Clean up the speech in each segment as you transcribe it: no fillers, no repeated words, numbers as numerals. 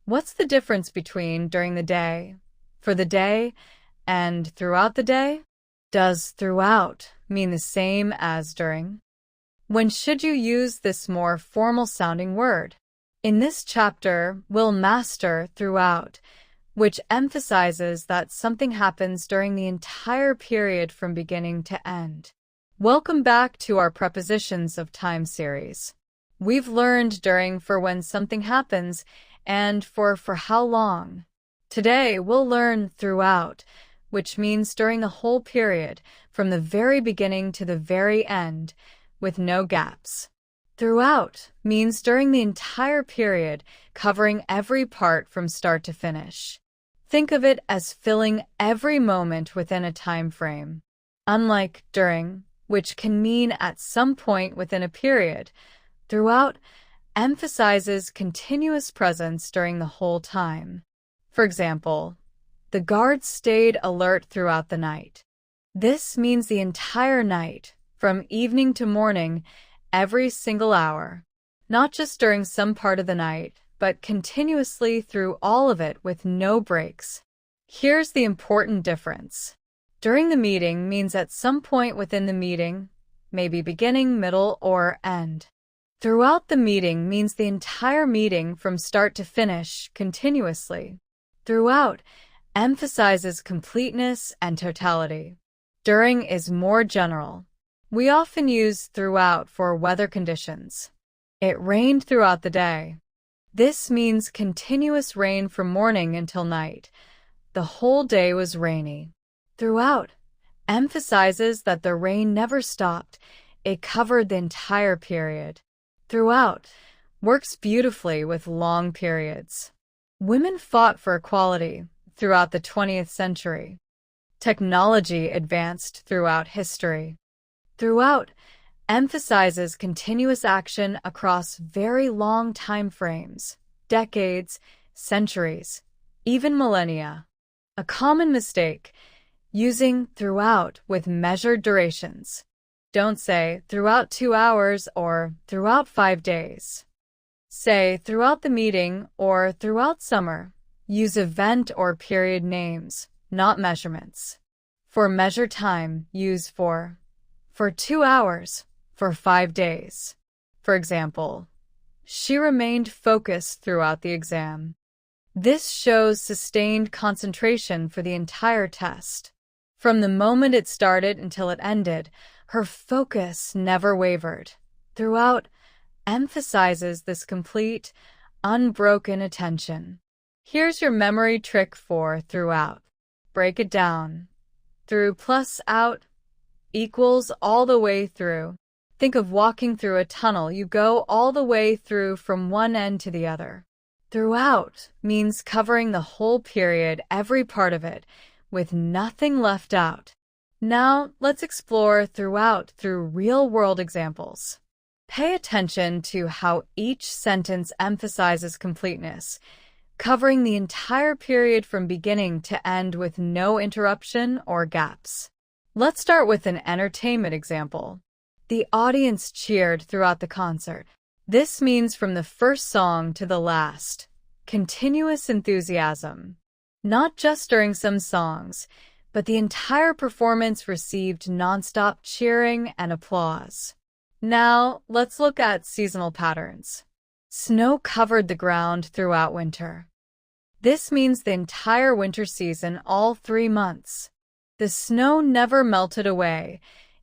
What's the difference between during the day, for the day, and throughout the day? Does throughout mean the same as during? When should you use this more formal-sounding word? In this chapter, we'll master throughout, which emphasizes that something happens during the entire period from beginning to end. Welcome back to our Prepositions of Time series. We've learned during for when something happens and for how long. Today, we'll learn throughout, which means during the whole period, from the very beginning to the very end, with no gaps. Throughout means during the entire period, covering every part from start to finish. Think of it as filling every moment within a time frame. Unlike during, which can mean at some point within a period, throughout emphasizes continuous presence during the whole time. For example, the guards stayed alert throughout the night. This means the entire night, from evening to morning, every single hour. Not just during some part of the night, but continuously through all of it with no breaks. Here's the important difference. During the meeting means at some point within the meeting, maybe beginning, middle, or end. Throughout the meeting means the entire meeting from start to finish, continuously. Throughout emphasizes completeness and totality. During is more general. We often use throughout for weather conditions. It rained throughout the day. This means continuous rain from morning until night. The whole day was rainy. Throughout emphasizes that the rain never stopped. It covered the entire period. Throughout works beautifully with long periods. Women fought for equality throughout the 20th century. Technology advanced throughout history. Throughout emphasizes continuous action across very long time frames, decades, centuries, even millennia. A common mistake, using throughout with measured durations. Don't say throughout 2 hours or throughout 5 days. Say throughout the meeting or throughout summer. Use event or period names, not measurements. For measure time, use for 2 hours, for 5 days. For example, she remained focused throughout the exam. This shows sustained concentration for the entire test. From the moment it started until it ended, her focus never wavered. Throughout emphasizes this complete, unbroken attention. Here's your memory trick for throughout. Break it down. Through plus out equals all the way through. Think of walking through a tunnel. You go all the way through from one end to the other. Throughout means covering the whole period, every part of it, with nothing left out. Now, let's explore throughout through real-world examples. Pay attention to how each sentence emphasizes completeness, covering the entire period from beginning to end with no interruption or gaps. Let's start with an entertainment example. The audience cheered throughout the concert. This means from the first song to the last. Continuous enthusiasm. Not just during some songs, but the entire performance received nonstop cheering and applause. Now, let's look at seasonal patterns. Snow covered the ground throughout winter. This means the entire winter season, all 3 months. The snow never melted away.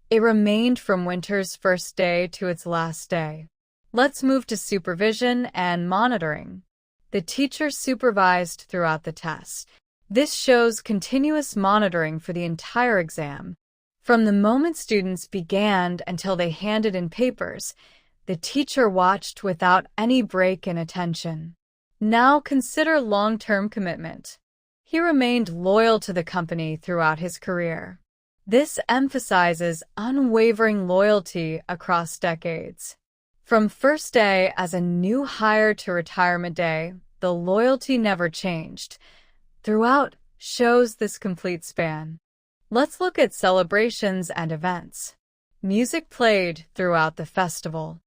It remained from winter's first day to its last day. Let's move to supervision and monitoring. The teacher supervised throughout the test. This shows continuous monitoring for the entire exam. From the moment students began until they handed in papers, the teacher watched without any break in attention. Now consider long-term commitment. He remained loyal to the company throughout his career. This emphasizes unwavering loyalty across decades. From first day as a new hire to retirement day, the loyalty never changed. Throughout shows this complete span. Let's look at celebrations and events. Music played throughout the festival.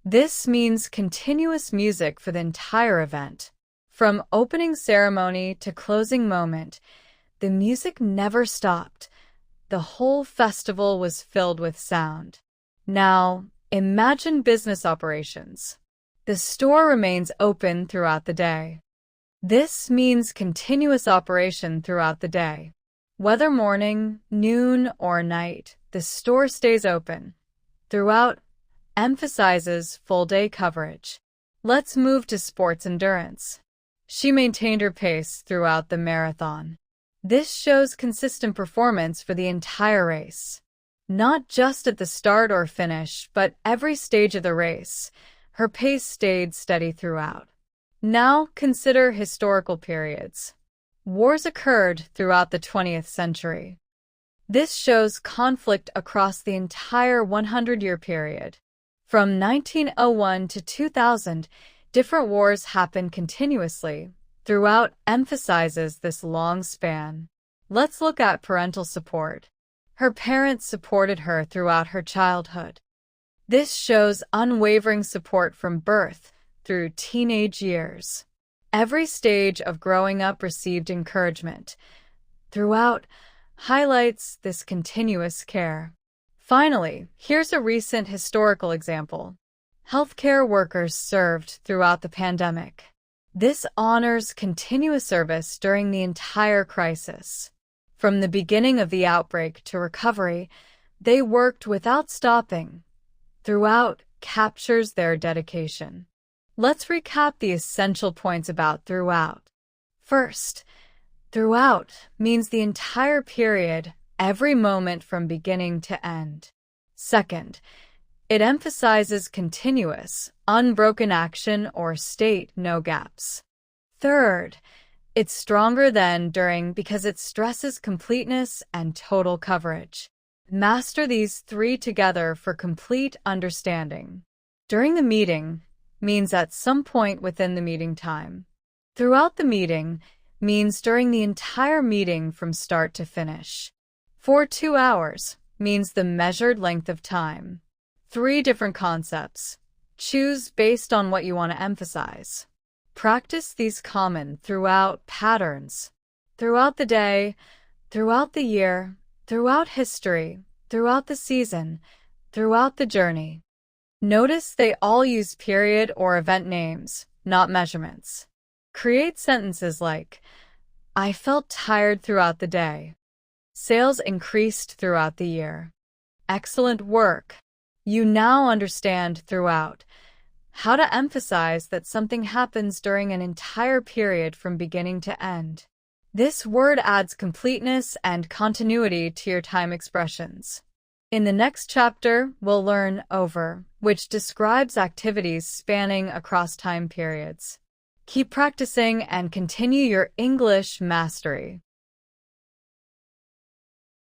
This means continuous music for the entire event. From opening ceremony to closing moment, the music never stopped. The whole festival was filled with sound. Now, imagine business operations. The store remains open throughout the day. This means continuous operation throughout the day. Whether morning, noon, or night, the store stays open. Throughout emphasizes full-day coverage. Let's move to sports endurance. She maintained her pace throughout the marathon. This shows consistent performance for the entire race. Not just at the start or finish, but every stage of the race. Her pace stayed steady throughout. Now consider historical periods. Wars occurred throughout the 20th century. This shows conflict across the entire 100-year period. From 1901 to 2000, different wars happened continuously. Throughout emphasizes this long span. Let's look at parental support. Her parents supported her throughout her childhood. This shows unwavering support from birth through teenage years. Every stage of growing up received encouragement. Throughout highlights this continuous care. Finally, here's a recent historical example. Healthcare workers served throughout the pandemic. This honors continuous service during the entire crisis. From the beginning of the outbreak to recovery, they worked without stopping. Throughout captures their dedication. Let's recap the essential points about throughout. First, throughout means the entire period, every moment from beginning to end. Second, it emphasizes continuous, unbroken action or state, no gaps. Third, it's stronger than during because it stresses completeness and total coverage. Master these three together for complete understanding. During the meeting means at some point within the meeting time. Throughout the meeting means during the entire meeting from start to finish. For 2 hours means the measured length of time. 3 different concepts. Choose based on what you want to emphasize. Practice these common throughout patterns. Throughout the day, throughout the year, throughout history, throughout the season, throughout the journey. Notice they all use period or event names, not measurements. Create sentences like, I felt tired throughout the day. Sales increased throughout the year. Excellent work. You now understand throughout how to emphasize that something happens during an entire period from beginning to end. This word adds completeness and continuity to your time expressions. In the next chapter, we'll learn over, which describes activities spanning across time periods. Keep practicing and continue your English mastery.